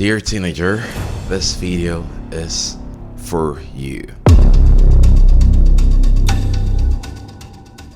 Dear teenager, this video is for you.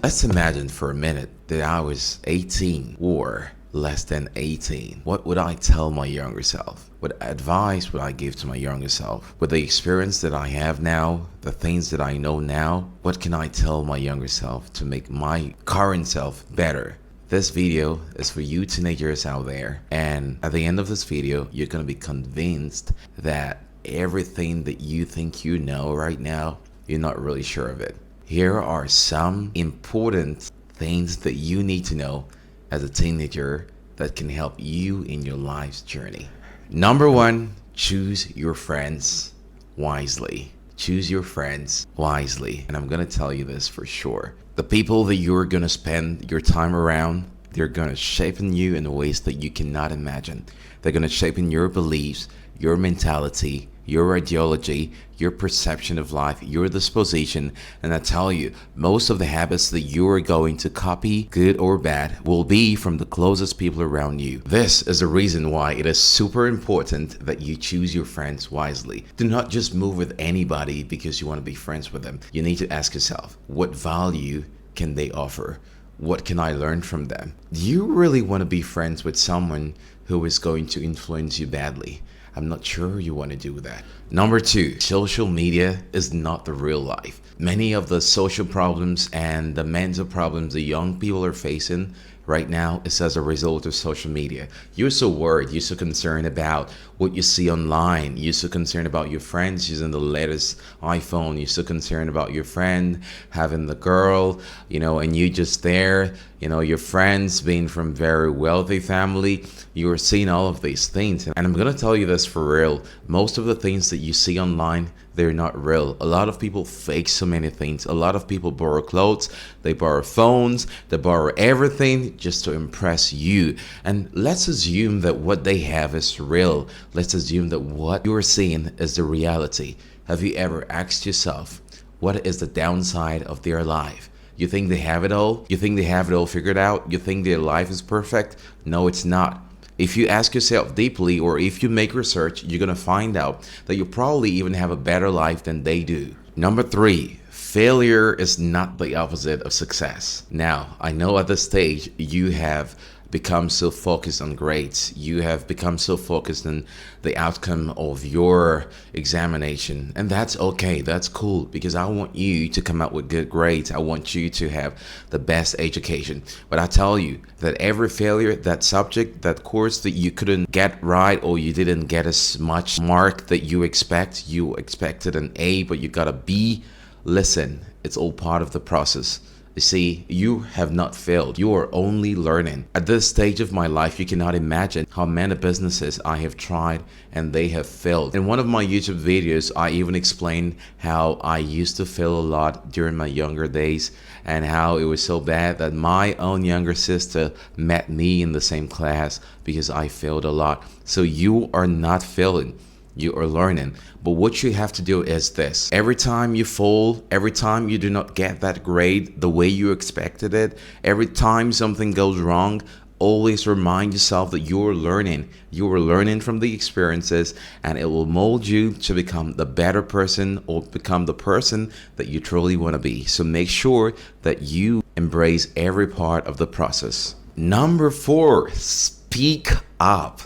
Let's imagine for a minute that I was 18 or less than 18. What would I tell my younger self? What advice would I give to my younger self? With the experience that I have now, the things that I know now, what can I tell my younger self to make my current self better? This video is for you teenagers out there, and at the end of this video you're going to be convinced that everything that you think you know right now, you're not really sure of it. Here are some important things that you need to know as a teenager that can help you in your life's journey. Number one, choose your friends wisely. Choose your friends wisely. And I'm going to tell you this for sure. The people that you're going to spend your time around, they're going to shape you in ways that you cannot imagine. They're going to shape in your beliefs, your mentality, your ideology, your perception of life, your disposition. And I tell you, most of the habits that you are going to copy, good or bad, will be from the closest people around you. This is the reason why it is super important that you choose your friends wisely. Do not just move with anybody because you want to be friends with them. You need to ask yourself, what value can they offer? What can I learn from them? Do you really want to be friends with someone who is going to influence you badly? I'm not sure you want to do that. Number two, social media is not the real life. Many of the social problems and the mental problems the young people are facing right now is as a result of social media. You're so worried, you're so concerned about what you see online, you're so concerned about your friends using the latest iPhone, you're so concerned about your friend having the girl, and you just there, your friends being from very wealthy family. You're seeing all of these things, and I'm gonna tell you this for real, most of the things that you see online, they're not real. A lot of people fake so many things. A lot of people borrow clothes, they borrow phones, they borrow everything just to impress you. And let's assume that what they have is real. Let's assume that what you're seeing is the reality. Have you ever asked yourself, what is the downside of their life? You think they have it all? You think they have it all figured out? You think their life is perfect? No, it's not. If you ask yourself deeply, or if you make research, you're gonna find out that you probably even have a better life than they do. Number three, failure is not the opposite of success. Now, I know at this stage you have become so focused on grades. You have become so focused on the outcome of your examination, and that's okay, that's cool, because I want you to come out with good grades. I want you to have the best education. But I tell you that every failure, that subject, that course that you couldn't get right, or you didn't get as much mark that you expected an A but you got a B, listen, it's all part of the process. You see, you have not failed. You are only learning. At this stage of my life, you cannot imagine how many businesses I have tried and they have failed. In one of my YouTube videos, I even explained how I used to fail a lot during my younger days, and how it was so bad that my own younger sister met me in the same class because I failed a lot. So you are not failing. You are learning. But what you have to do is this: every time you fall, every time you do not get that grade the way you expected it, every time something goes wrong, always remind yourself that you're learning. You are learning from the experiences, and it will mold you to become the better person, or become the person that you truly want to be. So make sure that you embrace every part of the process. Number four, speak up.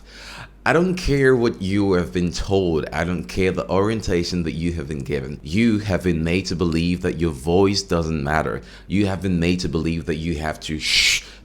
I don't care what you have been told. I don't care the orientation that you have been given. You have been made to believe that your voice doesn't matter. You have been made to believe that you have to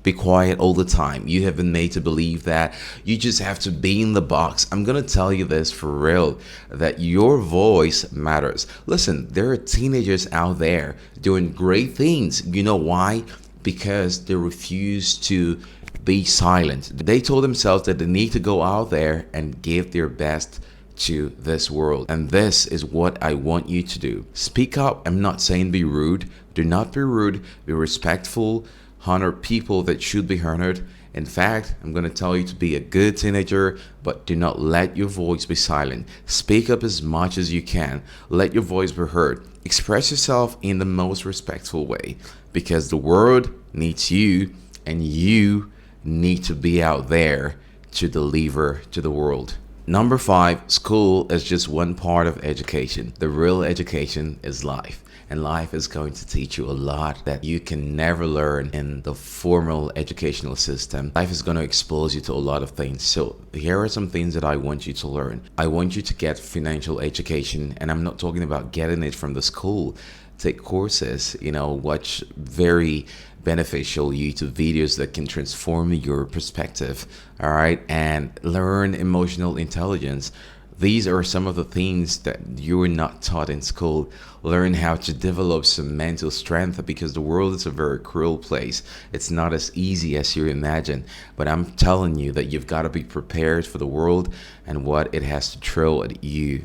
be quiet all the time. You have been made to believe that you just have to be in the box. I'm gonna tell you this for real, that your voice matters. Listen, there are teenagers out there doing great things. You know why? Because they refuse to be silent. They told themselves that they need to go out there and give their best to this world. And this is what I want you to do. Speak up. I'm not saying be rude. Do not be rude. Be respectful. Honor people that should be honored. In fact, I'm going to tell you to be a good teenager, but do not let your voice be silent. Speak up as much as you can. Let your voice be heard. Express yourself in the most respectful way, because the world needs you, and you need to be out there to deliver to the world. Number five, school is just one part of education. The real education is life. And life is going to teach you a lot that you can never learn in the formal educational system. Life is going to expose you to a lot of things. So here are some things that I want you to learn. I want you to get financial education, and I'm not talking about getting it from the school. Take courses, watch very beneficial YouTube videos that can transform your perspective, all right, and learn emotional intelligence. These are some of the things that you are not taught in school. Learn how to develop some mental strength, because the world is a very cruel place. It's not as easy as you imagine. But I'm telling you that you've got to be prepared for the world and what it has to throw at you.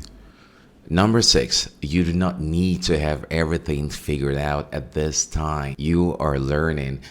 Number six, you do not need to have everything figured out at this time. You are learning.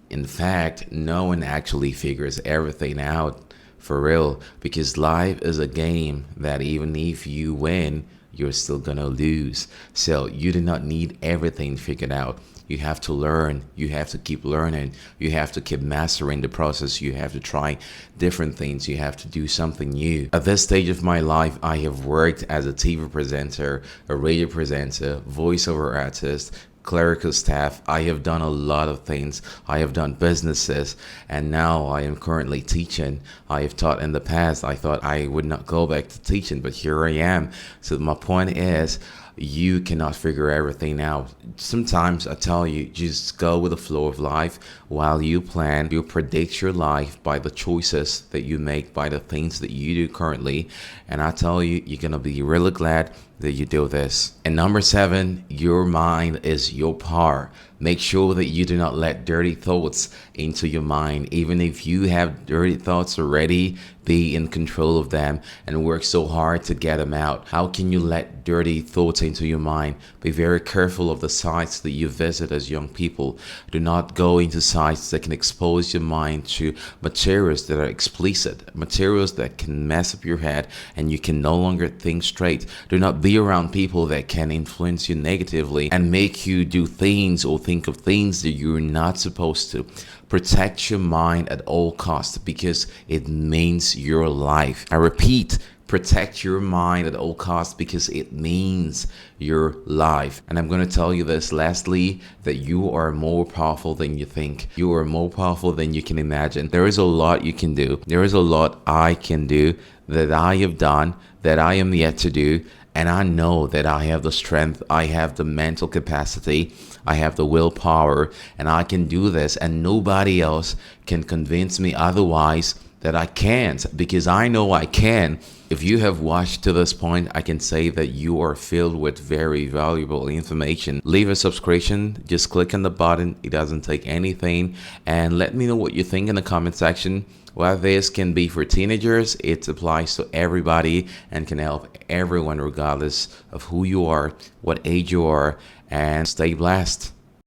In fact, no one actually figures everything out for real, because life is a game that even if you win, you're still gonna lose. So you do not need everything figured out. You have to learn. You have to keep learning. You have to keep mastering the process. You have to try different things. You have to do something new. At this stage of my life, I have worked as a TV presenter, a radio presenter, voiceover artist, clerical staff. I have done a lot of things. I have done businesses, and now I am currently teaching. I have taught in the past. I thought I would not go back to teaching, but here I am. So my point is, you cannot figure everything out. Sometimes I tell you, just go with the flow of life. While you plan, you predict your life by the choices that you make, by the things that you do currently. And I tell you, you're gonna be really glad that you do this. And number seven, your mind is your power. Make sure that you do not let dirty thoughts into your mind. Even if you have dirty thoughts already, be in control of them and work so hard to get them out. How can you let dirty thoughts into your mind? Be very careful of the sites that you visit as young people. Do not go into sites that can expose your mind to materials that are explicit, materials that can mess up your head and you can no longer think straight. Do not be around people that can influence you negatively and make you do things or think of things that you're not supposed to. Protect your mind at all costs, because it means your life. I repeat, protect your mind at all costs, because it means your life. And I'm going to tell you this lastly, that you are more powerful than you think. You are more powerful than you can imagine. There is a lot you can do. There is a lot I can do, that I have done, that I am yet to do. And I know that I have the strength, I have the mental capacity, I have the willpower, and I can do this. And nobody else can convince me otherwise that I can't, because I know I can. If you have watched to this point, I can say that you are filled with very valuable information. Leave a subscription, just click on the button. It doesn't take anything. And let me know what you think in the comment section. While this can be for teenagers, it applies to everybody and can help everyone regardless of who you are, what age you are, and stay blessed.